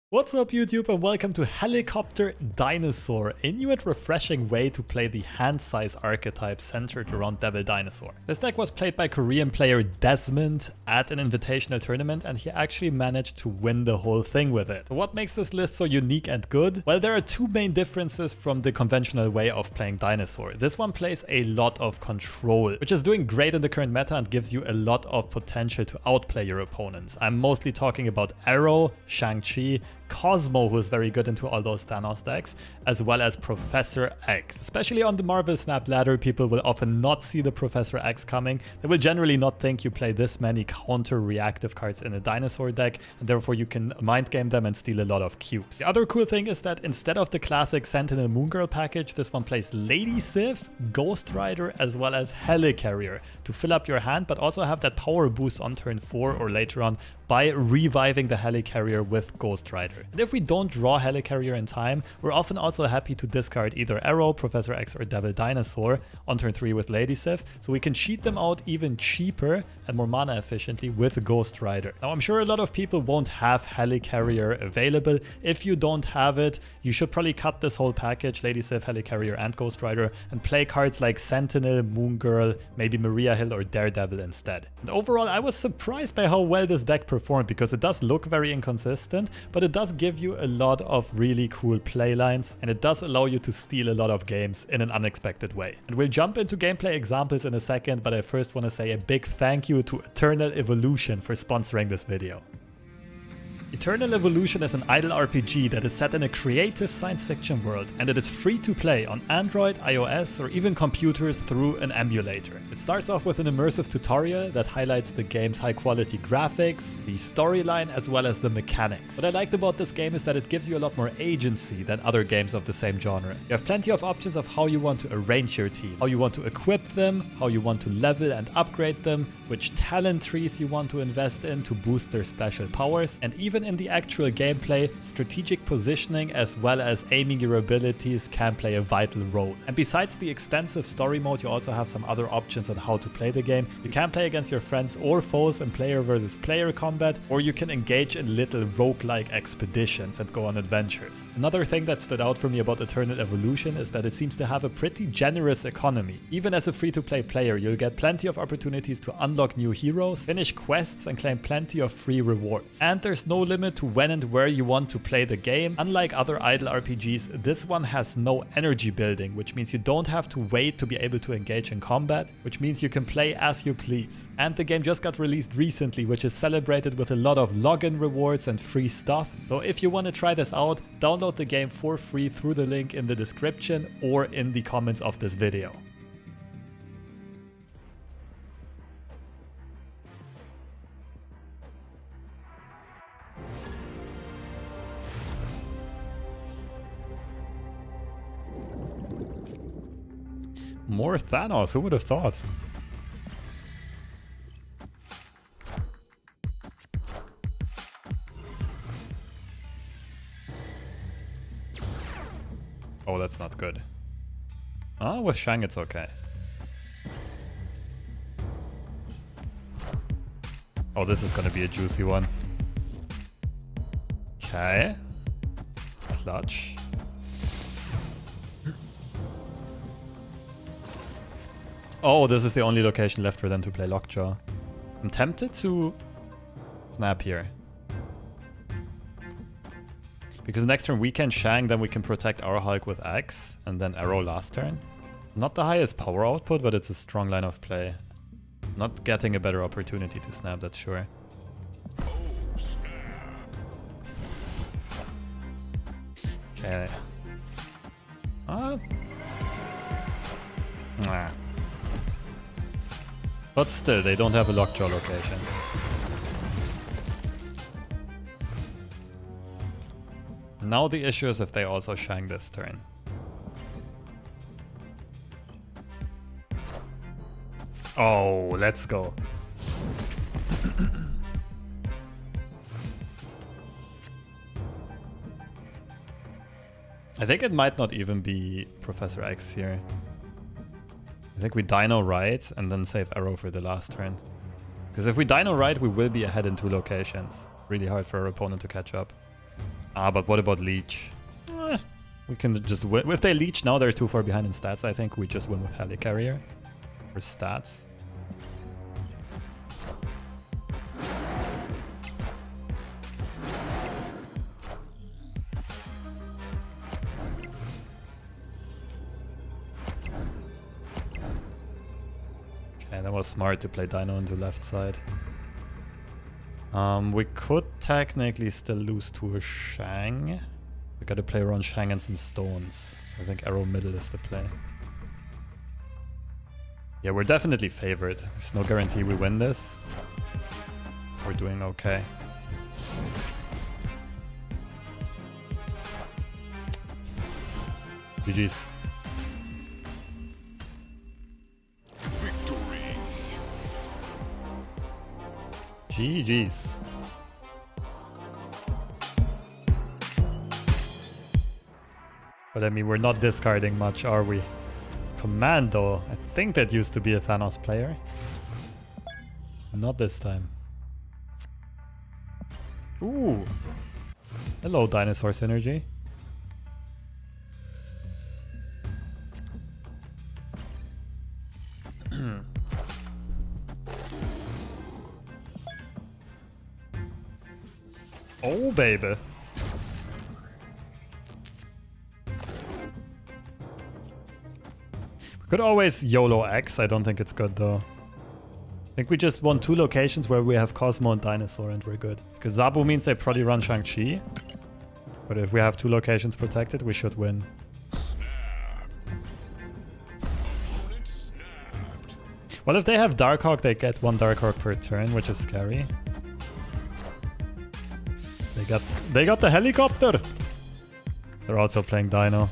What's up YouTube and welcome to Helicopter Dinosaur, a new and refreshing way to play the hand size archetype centered around Devil Dinosaur. This deck was played by Korean player Desmond at an invitational tournament and he actually managed to win the whole thing with it. What makes this list so unique and good? Well, there are two main differences from the conventional way of playing Dinosaur. This one plays a lot of control, which is doing great in the current meta and gives you a lot of potential to outplay your opponents. I'm mostly talking about Aero, Shang-Chi, Cosmo, who is very good into all those Thanos decks, as well as Professor X. Especially on the Marvel Snap ladder, people will often not see the Professor X coming. They will generally not think you play this many counter-reactive cards in a Dinosaur deck, and therefore you can mind game them and steal a lot of cubes. The other cool thing is that instead of the classic Sentinel Moon Girl package, this one plays Lady Sif, Ghost Rider, as well as Helicarrier to fill up your hand, but also have that power boost on turn 4 or later on by reviving the Helicarrier with Ghost Rider. And if we don't draw Helicarrier in time, we're often also happy to discard either Aero, Professor X, or Devil Dinosaur on turn 3 with Lady Sif, so we can cheat them out even cheaper and more mana efficiently with Ghost Rider. Now, I'm sure a lot of people won't have Helicarrier available. If you don't have it, you should probably cut this whole package, Lady Sif, Helicarrier, and Ghost Rider, and play cards like Sentinel, Moon Girl, maybe Maria Hill, or Daredevil instead. And overall, I was surprised by how well this deck performed, because it does look very inconsistent, but it does give you a lot of really cool play lines, and it does allow you to steal a lot of games in an unexpected way. And we'll jump into gameplay examples in a second, but I first want to say a big thank you to Eternal Evolution for sponsoring this video. Eternal Evolution is an idle RPG that is set in a creative science fiction world, and it is free to play on Android, iOS, or even computers through an emulator. It starts off with an immersive tutorial that highlights the game's high quality graphics, the storyline, as well as the mechanics. What I liked about this game is that it gives you a lot more agency than other games of the same genre. You have plenty of options of how you want to arrange your team, how you want to equip them, how you want to level and upgrade them, which talent trees you want to invest in to boost their special powers, and even in the actual gameplay, strategic positioning as well as aiming your abilities can play a vital role. And besides the extensive story mode, you also have some other options on how to play the game. You can play against your friends or foes in player versus player combat, or you can engage in little roguelike expeditions and go on adventures. Another thing that stood out for me about Eternal Evolution is that it seems to have a pretty generous economy. Even as a free-to-play player, you'll get plenty of opportunities to unlock new heroes, finish quests, and claim plenty of free rewards. And there's no limit to when and where you want to play the game. Unlike other idle RPGs, this one has no energy building, which means you don't have to wait to be able to engage in combat, which means you can play as you please. And the game just got released recently, which is celebrated with a lot of login rewards and free stuff. So if you want to try this out, download the game for free through the link in the description or in the comments of this video. More Thanos, who would have thought? Oh, that's not good. Ah, with Shang it's okay. Oh, this is gonna be a juicy one. Okay. Clutch. Oh, this is the only location left for them to play Lockjaw. I'm tempted to snap here. Because next turn we can Shang, then we can protect our Hulk with X, and then Aero last turn. Not the highest power output, but it's a strong line of play. Not getting a better opportunity to snap, that's sure. Okay. Nah. But still, they don't have a Lockjaw location. Now the issue is if they also Shang this turn. Oh, let's go. I think it might not even be Professor X here. I think we Dino right and then save Aero for the last turn. Because if we Dino right, we will be ahead in 2 locations. Really hard for our opponent to catch up. Ah, but what about Leech? We can just win. If they Leech now, they're too far behind in stats. I think we just win with Helicarrier for stats. Okay, that was smart to play Dino into left side. We could technically still lose to a Shang. We gotta play around Shang and some stones. So I think Aero middle is the play. Yeah, we're definitely favored. There's no guarantee we win this. We're doing okay. GG's. GG's. But I mean, we're not discarding much, are we? Commando. I think that used to be a Thanos player. Not this time. Ooh. Hello, dinosaur synergy. Oh, baby. We could always YOLO X. I don't think it's good, though. I think we just want 2 locations where we have Cosmo and Dinosaur and we're good. Because Zabu means they probably run Shang-Chi. But if we have 2 locations protected, we should win. Well, if they have Darkhawk, they get 1 Darkhawk per turn, which is scary. They got the helicopter! They're also playing Dino.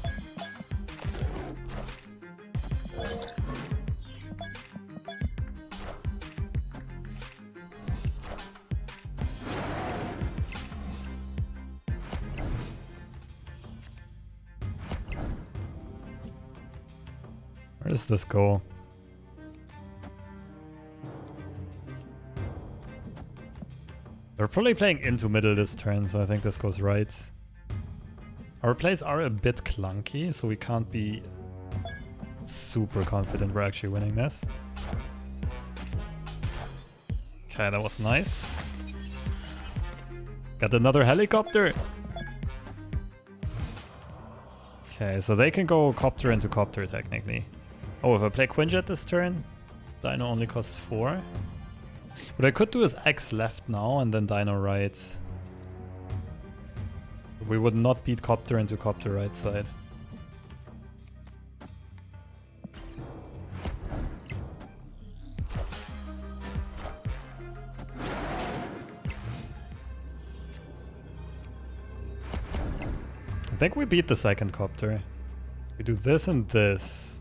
Where does this go? They're probably playing into middle this turn, so I think this goes right. Our plays are a bit clunky, so we can't be super confident we're actually winning this. Okay, that was nice. Got another helicopter! Okay, so they can go copter into copter technically. Oh, if I play Quinjet this turn, Dino only costs 4. What I could do is X left now and then Dino right. We would not beat copter into copter right side. I think we beat the second copter. We do this and this.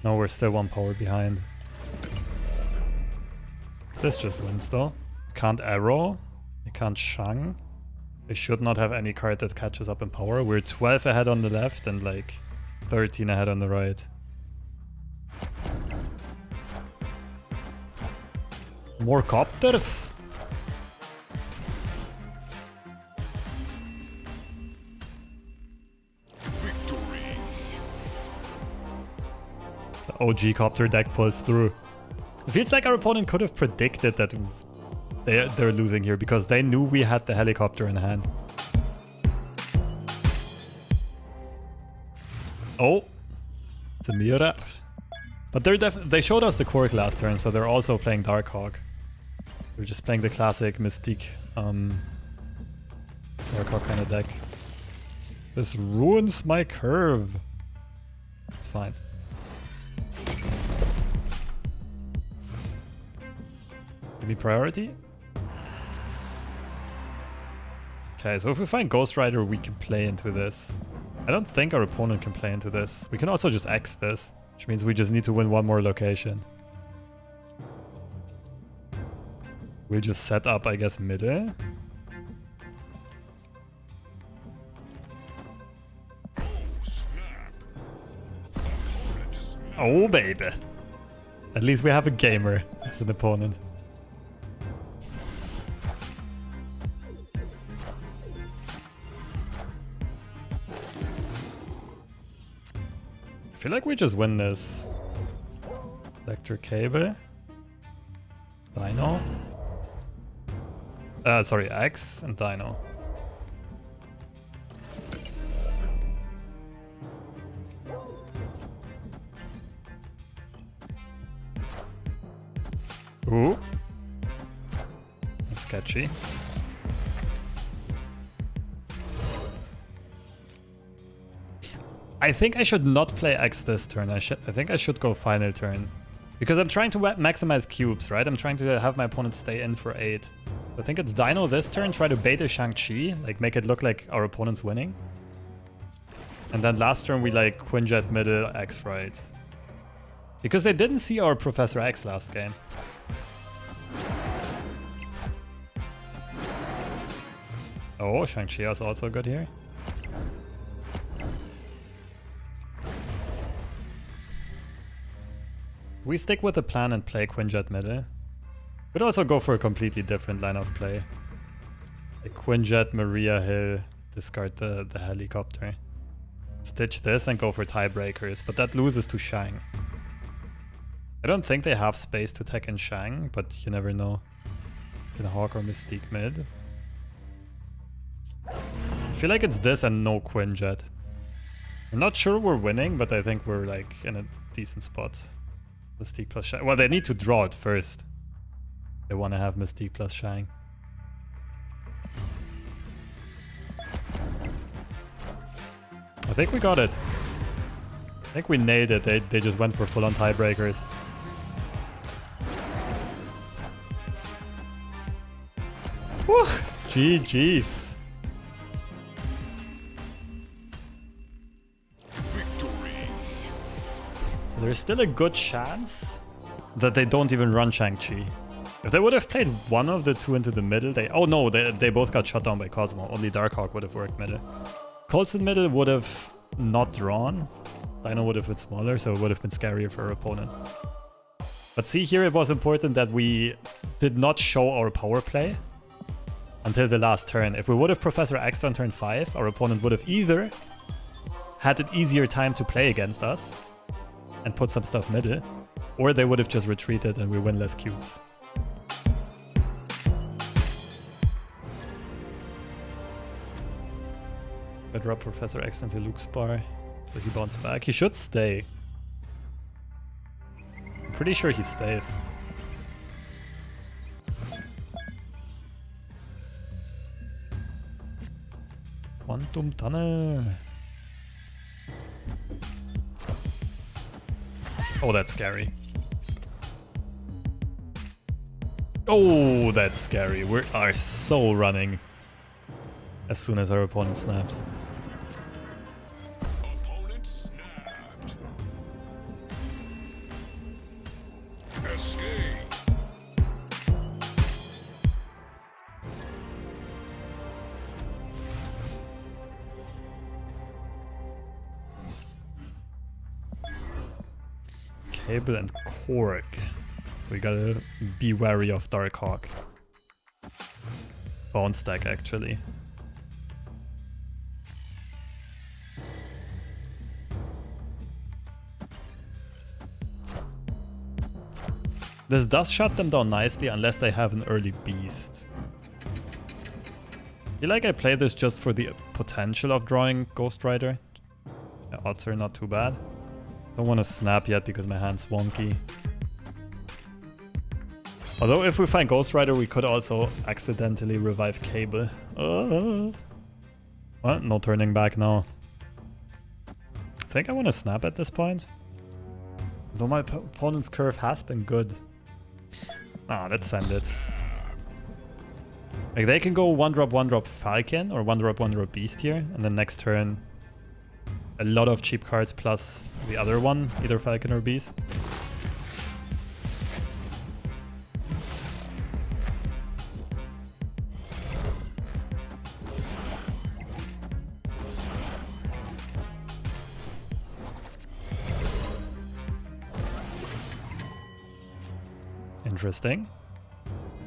No, we're still 1 power behind. This just wins though. Can't Aero. We can't Shang. They should not have any card that catches up in power. We're 12 ahead on the left and like 13 ahead on the right. More copters? Victory. The OG copter deck pulls through. It feels like our opponent could have predicted that they're losing here because they knew we had the helicopter in hand. Oh, it's a mirror. But they showed us the Cork last turn, so they're also playing Darkhawk. They're just playing the classic Mystique Darkhawk kind of deck. This ruins my curve. It's fine. Give me priority. Okay, so if we find Ghost Rider, we can play into this. I don't think our opponent can play into this. We can also just X this, which means we just need to win 1 more location. We'll just set up, I guess, middle. Oh, baby. At least we have a gamer as an opponent. I feel like we just win this. Electric Cable. Dino. Sorry, X and Dino. Ooh. That's sketchy. I think I should not play X this turn. I think I should go final turn. Because I'm trying to maximize cubes, right? I'm trying to have my opponent stay in for 8. I think it's Dino this turn, try to bait a Shang-Chi, like make it look like our opponent's winning. And then last turn we like Quinjet middle, X right. Because they didn't see our Professor X last game. Oh, Shang-Chi is also good here. We stick with the plan and play Quinjet middle. Could also go for a completely different line of play. Like Quinjet, Maria Hill, discard the helicopter. Stitch this and go for tiebreakers, but that loses to Shang. I don't think they have space to tech in Shang, but you never know. Can Hawk or Mystique mid. I feel like it's this and no Quinjet. I'm not sure we're winning, but I think we're like in a decent spot. Mystique plus Shang. Well, they need to draw it first. They want to have Mystique plus Shang. I think we got it. I think we nailed it. They just went for full-on tiebreakers. Whew! GG's. So there's still a good chance that they don't even run Shang-Chi. If they would have played one of the two into the middle, oh no, they both got shut down by Cosmo. Only Darkhawk would have worked middle. Colson middle would have not drawn. Dino would have been smaller, so it would have been scarier for our opponent. But see, here it was important that we did not show our power play until the last turn. If we would have Professor X on turn 5, our opponent would have either had an easier time to play against us and put some stuff middle, or they would have just retreated and we win less cubes. I drop Professor X into Luke's bar, so he bounced back. He should stay. I'm pretty sure he stays. Quantum Tunnel. Oh, that's scary. Oh, that's scary. We are so running as soon as our opponent snaps. Opponent snapped. Escape. Cable and Cork. We gotta be wary of Darkhawk. Bone stack, actually. This does shut them down nicely unless they have an early beast. I feel like I play this just for the potential of drawing Ghost Rider. The odds are not too bad. Don't want to snap yet because my hand's wonky. Although if we find Ghost Rider, we could also accidentally revive Cable. Well, no turning back now. I think I want to snap at this point. Though my opponent's curve has been good. Let's send it. Like they can go 1-drop Falcon or 1-drop Beast here, and then next turn a lot of cheap cards plus the other one, either Falcon or Beast. Interesting.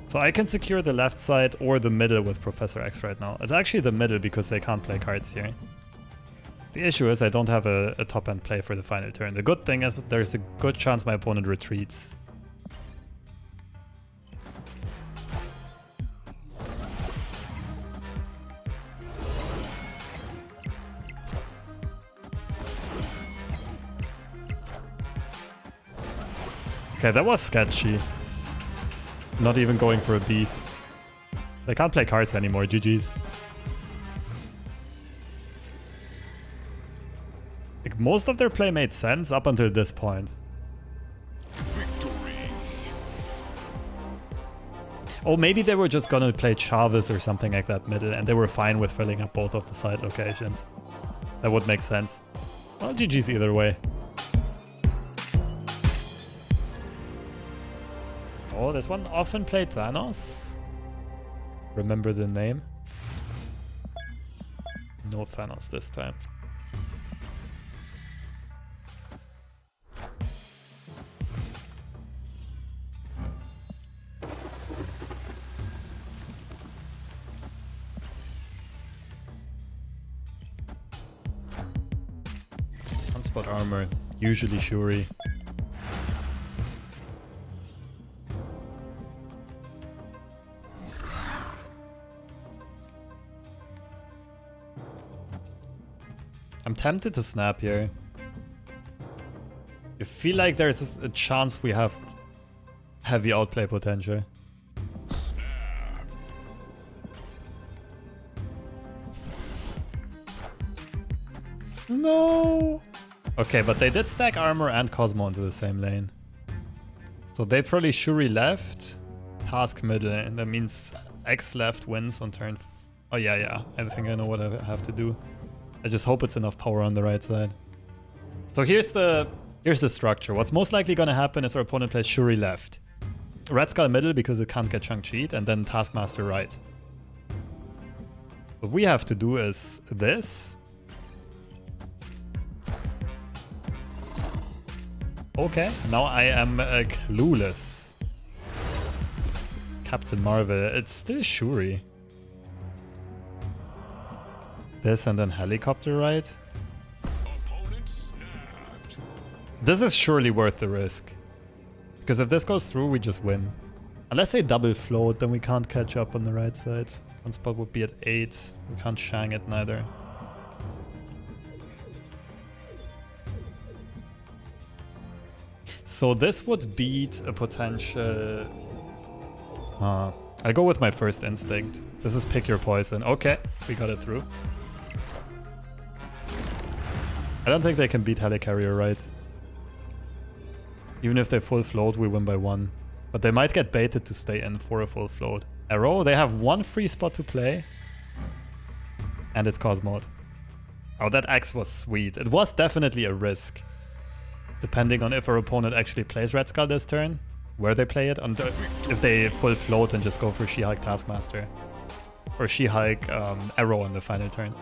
So I can secure the left side or the middle with Professor X right now. It's actually the middle because they can't play cards here. The issue is I don't have a top-end play for the final turn. The good thing is there's a good chance my opponent retreats. Okay, that was sketchy. Not even going for a beast. They can't play cards anymore, GG's. Like, most of their play made sense up until this point. Victory. Oh, maybe they were just gonna play Chavez or something like that middle, and they were fine with filling up both of the side locations. That would make sense. Well, GG's either way. Oh, this one often played Thanos. Remember the name? No Thanos this time. Unspot armor, usually Shuri. I'm tempted to snap here. I feel like there's a chance we have heavy outplay potential. Snap. No! Okay, but they did stack armor and Cosmo into the same lane. So they probably Shuri left, task middle, and that means X left wins on turn. Oh yeah, I think I know what I have to do. I just hope it's enough power on the right side. So here's the structure. What's most likely gonna happen is our opponent plays Shuri left, Red Skull middle because it can't get Shang-Chi, and then Taskmaster right. What we have to do is this. Okay, now I am clueless. Captain Marvel. It's still Shuri. This and then helicopter, right? Opponent snapped. This is surely worth the risk. Because if this goes through, we just win. Unless they double float, then we can't catch up on the right side. One spot would be at 8. We can't Shang it neither. So this would beat a potential... I'll go with my first instinct. This is pick your poison. Okay, we got it through. I don't think they can beat Helicarrier, right? Even if they full float, we win by 1. But they might get baited to stay in for a full float. Aero, they have 1 free spot to play. And it's Cosmo. Oh, that X was sweet. It was definitely a risk. Depending on if our opponent actually plays Red Skull this turn. Where they play it. And if they full float and just go for She-Hulk Taskmaster. Or She-Hulk Aero on the final turn.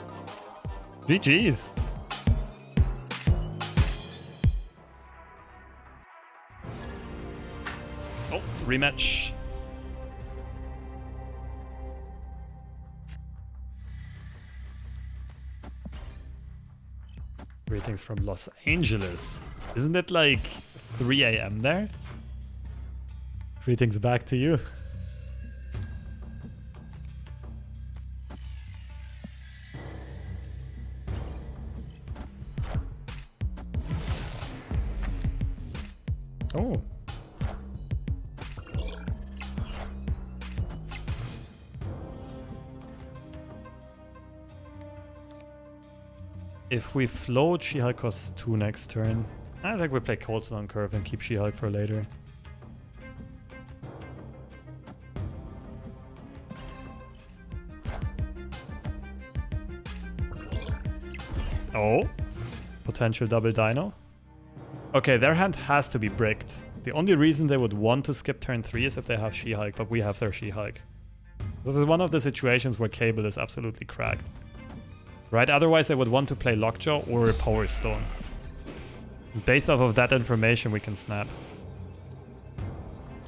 GG's. Oh, rematch. Greetings from Los Angeles. Isn't it like 3 AM there? Greetings back to you. Oh. If we float, She-Hulk costs 2 next turn. I think we play Coldstone on curve and keep She-Hulk for later. Oh. Potential double Dino. Okay, their hand has to be bricked. The only reason they would want to skip turn 3 is if they have She-Hulk, but we have their She-Hulk. This is one of the situations where Cable is absolutely cracked. Right, otherwise they would want to play Lockjaw or Power Stone. Based off of that information, we can snap.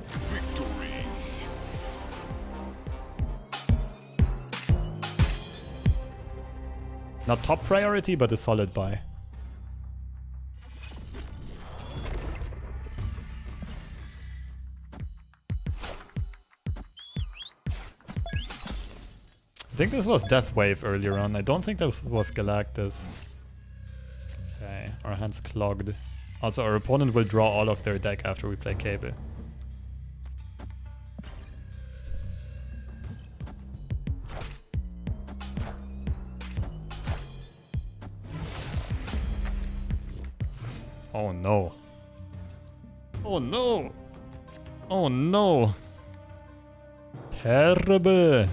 Victory. Not top priority, but a solid buy. I think this was Death Wave earlier on. I don't think this was Galactus. Okay, our hand's clogged. Also, our opponent will draw all of their deck after we play Cable. Oh no. Oh no. Oh no. Terrible.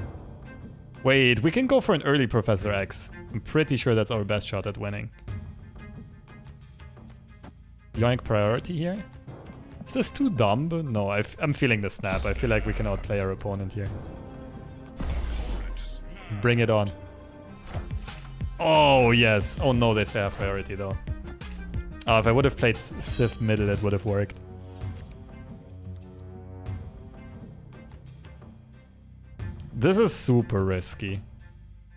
Wait, we can go for an early Professor X. I'm pretty sure that's our best shot at winning. Yoink priority here? Is this too dumb? No, I'm feeling the snap. I feel like we can outplay our opponent here. Bring it on. Oh, yes. Oh no, they still have priority though. Oh, if I would have played Sif middle, it would have worked. This is super risky.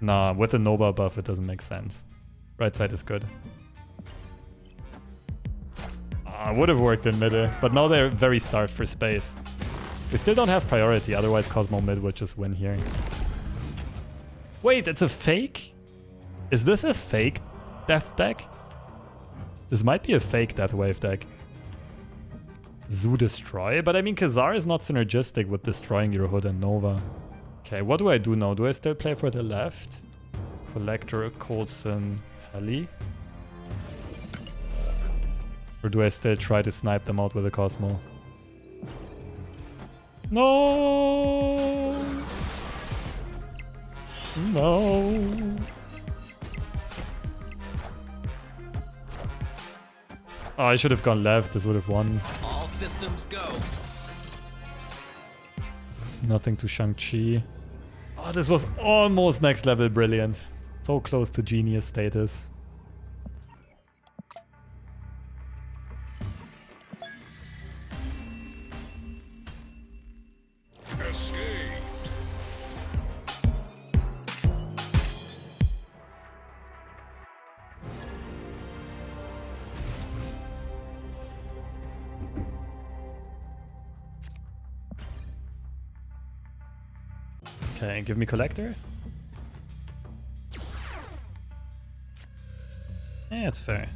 Nah, with the Nova buff, it doesn't make sense. Right side is good. Would have worked in middle, but now they're very starved for space. We still don't have priority, otherwise Cosmo mid would just win here. Wait, it's a fake? Is this a fake death deck? This might be a fake Death Wave deck. Zoo Destroy? But I mean, Khazar is not synergistic with destroying your Hood and Nova. Okay, what do I do now? Do I still play for the left? Collector, Coulson, Heli? Or do I still try to snipe them out with a Cosmo? No! No! Oh, I should have gone left. This would have won. All systems go. Nothing to Shang-Chi. Oh, this was almost next level brilliant. So close to genius status. Escaped. Okay, give me Collector. Yeah, it's fair.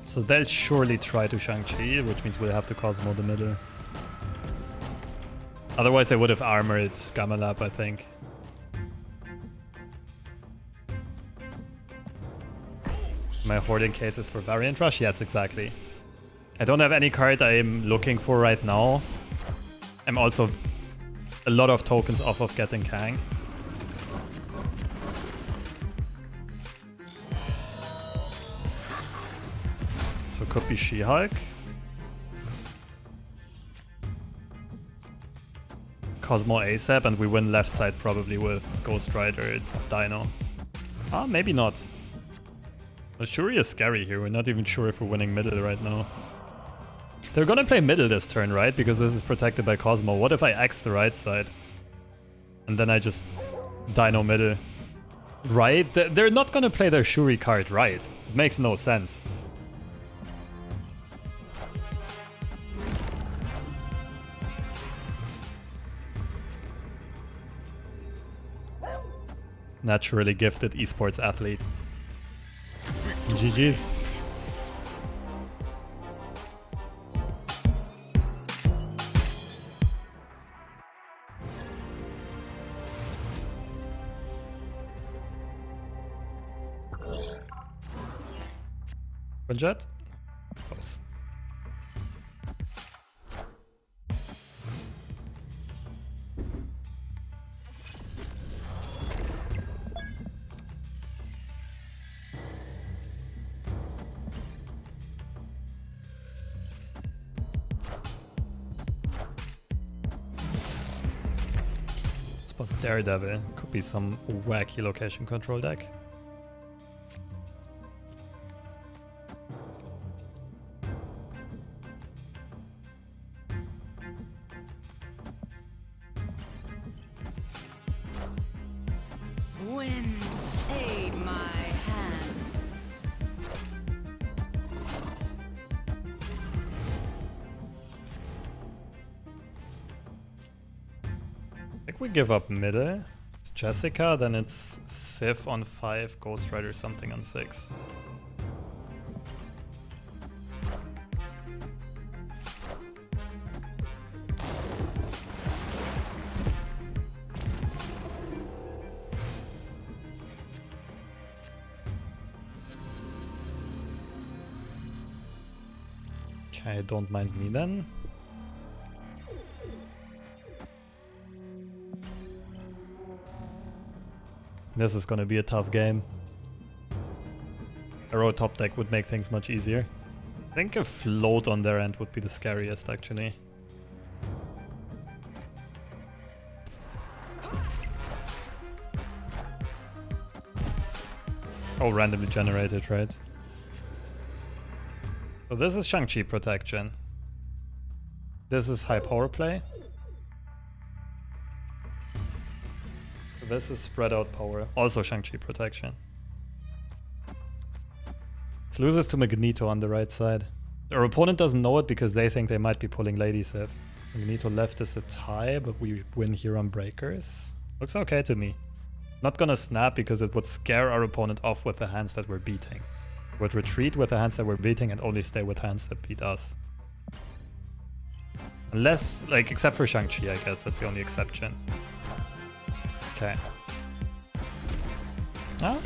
So they'll surely try to Shang-Chi, which means we'll have to Cosmo the middle. Otherwise they would have armored Gamalap, I think. My hoarding case is for Variant Rush? Yes, exactly. I don't have any card I'm looking for right now. I'm also a lot of tokens off of getting Kang. So could be She-Hulk. Cosmo ASAP, and we win left side probably with Ghost Rider, Dino. Ah, maybe not. Well, Shuri is scary here. We're not even sure if we're winning middle right now. They're gonna play middle this turn, right? Because this is protected by Cosmo. What if I X the right side? And then I just Dino middle. Right? They're not gonna play their Shuri card, right? It makes no sense. Naturally gifted esports athlete. GG's. Jet? Close. Spot Daredevil. Could be some wacky location control deck. Wind, aid my hand. I think we give up middle. It's Jessica, then it's Sif on 5, Ghost Rider something on 6. Okay, don't mind me then. This is gonna be a tough game. Aero top deck would make things much easier. I think a float on their end would be the scariest, actually. Oh, randomly generated, right? So this is Shang-Chi protection. This is high power play. This is spread out power, also Shang-Chi protection. It loses to Magneto on the right side. Our opponent doesn't know it because they think they might be pulling Lady Sif. Magneto left is a tie, but we win here on breakers. Looks okay to me. Not gonna snap because it would scare our opponent off with the hands that we're beating. Would retreat with the hands that we're beating and only stay with hands that beat us. Unless, like, except for Shang-Chi, I guess, that's the only exception. Okay. Ah.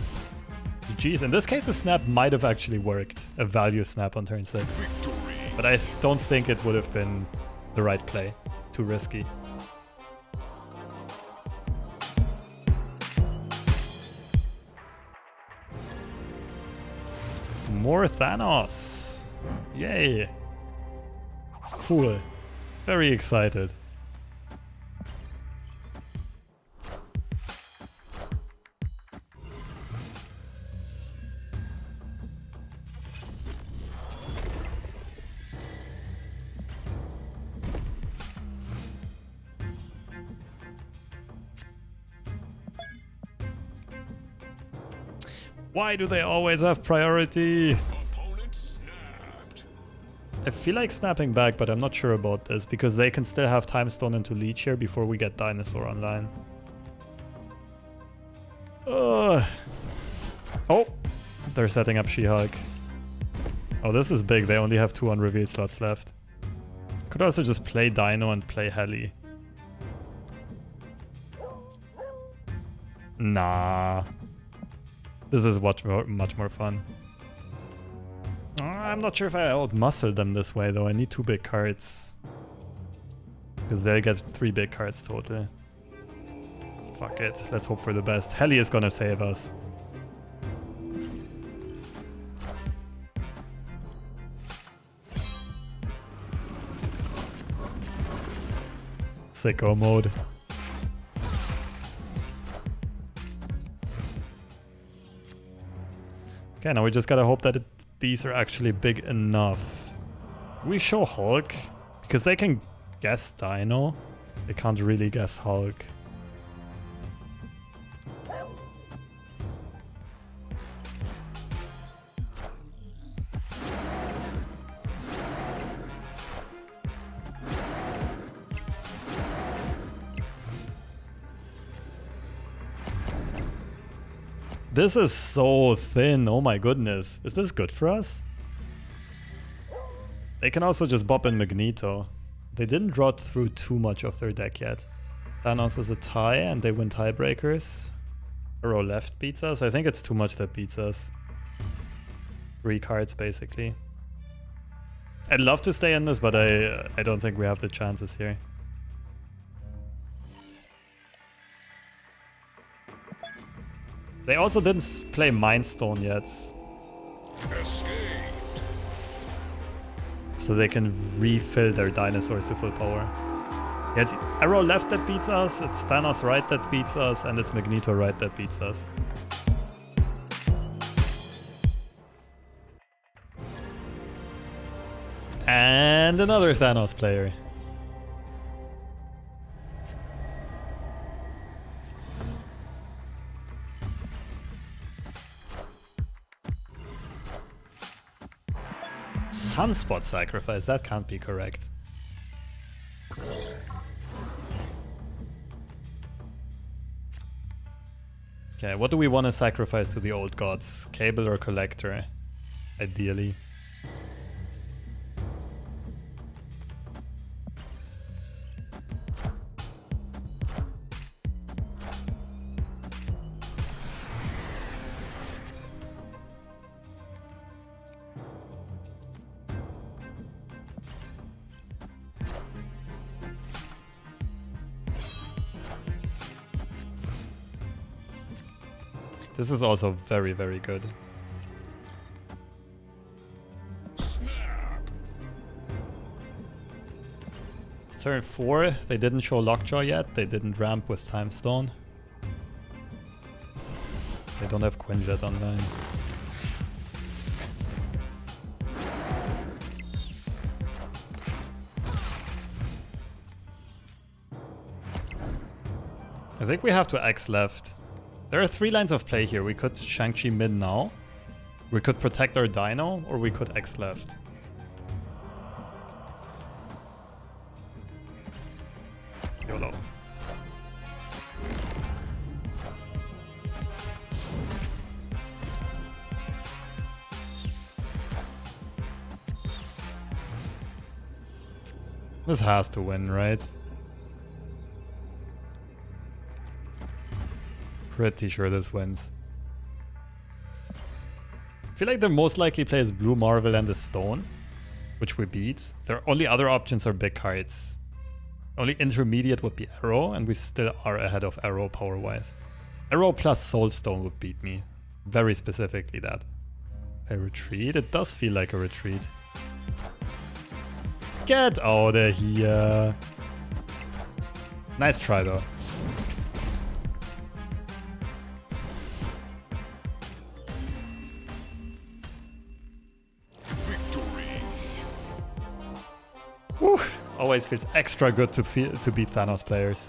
GG's. In this case, a snap might have actually worked. A value snap on turn 6. Victory. But I don't think it would have been the right play. Too risky. More Thanos. Yay. Cool. Very excited. Why do they always have priority? Opponent snapped. I feel like snapping back, but I'm not sure about this because they can still have Time Stone into Leech here before we get Dinosaur online. Oh, they're setting up She-Hulk. Oh, this is big. They only have 2 unrevealed slots left. Could also just play Dino and play Heli. Nah. This is much more fun. I'm not sure if I outmuscle them this way though. I need 2 big cards. Because they'll get 3 big cards total. Fuck it. Let's hope for the best. Heli is gonna save us. Sicko mode. Okay, now we just gotta hope that these are actually big enough. We show Hulk because they can guess Dino. They can't really guess Hulk. This is so thin, oh my goodness. Is this good for us? They can also just bop in Magneto. They didn't draw through too much of their deck yet. Thanos is a tie and they win tiebreakers. Aero left beats us. I think it's too much that beats us. 3 cards basically. I'd love to stay in this, but I don't think we have the chances here. They also didn't play Mind Stone yet. Escaped. So they can refill their dinosaurs to full power. Yeah, it's Aero left that beats us, it's Thanos right that beats us, and it's Magneto right that beats us. And another Thanos player. Sunspot sacrifice, that can't be correct. Okay, what do we want to sacrifice to the old gods? Cable or Collector? Ideally. This is also very, very good. It's turn 4. They didn't show Lockjaw yet. They didn't ramp with Time Stone. They don't have Quinjet online. I think we have to X left. There are 3 lines of play here. We could Shang-Chi mid now. We could protect our Dino, or we could X left. YOLO. This has to win, right? Pretty sure this wins. I feel like the most likely play is Blue Marvel and the Stone, which we beat. Their only other options are big cards. Only intermediate would be Aero, and we still are ahead of Aero power-wise. Aero plus Soul Stone would beat me. Very specifically that. A retreat? It does feel like a retreat. Get out of here. Nice try though. Whew. Always feels extra good to beat Thanos players.